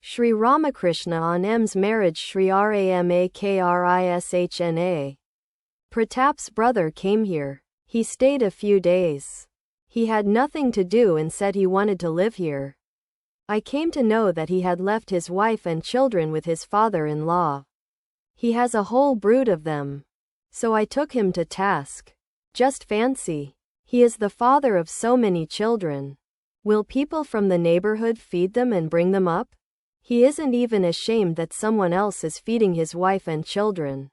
Sri Ramakrishna on M's marriage. Sri Ramakrishna. Pratap's brother came here. He stayed a few days. He had nothing to do and said he wanted to live here. I came to know that he had left his wife and children with his father-in-law. He has a whole brood of them. So I took him to task. Just fancy. He is the father of so many children. Will people from the neighborhood feed them and bring them up? He isn't even ashamed that someone else is feeding his wife and children,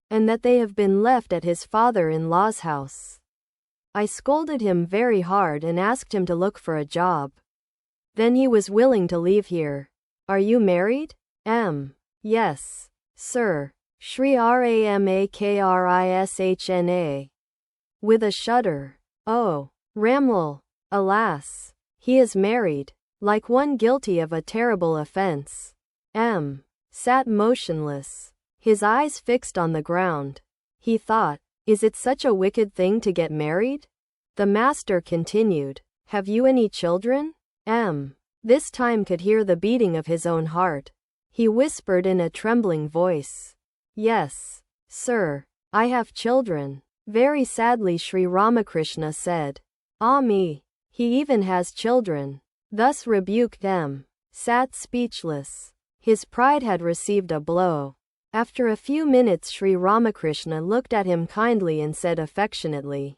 and that they have been left at his father-in-law's house. I scolded him very hard and asked him to look for a job. Then he was willing to leave here. Are you married? Yes, sir. Sri Ramakrishna. With a shudder. Oh, Ramlal. Alas. He is married. Like one guilty of a terrible offense. Sat motionless, his eyes fixed on the ground. He thought, is it such a wicked thing to get married? The master continued, have you any children? This time could hear the beating of his own heart. He whispered in a trembling voice. Yes, sir, I have children. Very sadly Sri Ramakrishna said. Ah me, he even has children. Thus rebuked sat speechless. His pride had received a blow. After a few minutes Sri Ramakrishna looked at him kindly and said affectionately,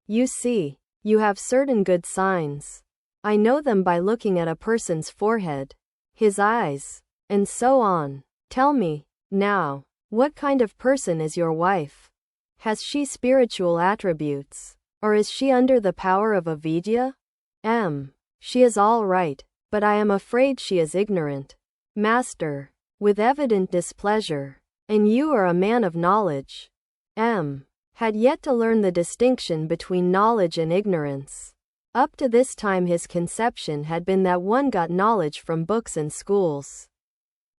you see, you have certain good signs. I know them by looking at a person's forehead, his eyes, and so on. Tell me, now, what kind of person is your wife? Has she spiritual attributes? Or is she under the power of avidya? She is all right, but I am afraid she is ignorant. Master, with evident displeasure. And you are a man of knowledge. Had yet to learn the distinction between knowledge and ignorance. Up to this time his conception had been that one got knowledge from books and schools.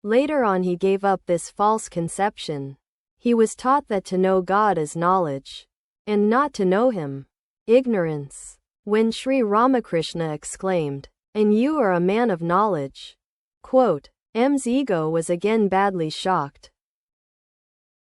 Later on he gave up this false conception. He was taught that to know God is knowledge, and not to know him, ignorance. When Sri Ramakrishna exclaimed, and you are a man of knowledge, quote, M's ego was again badly shocked.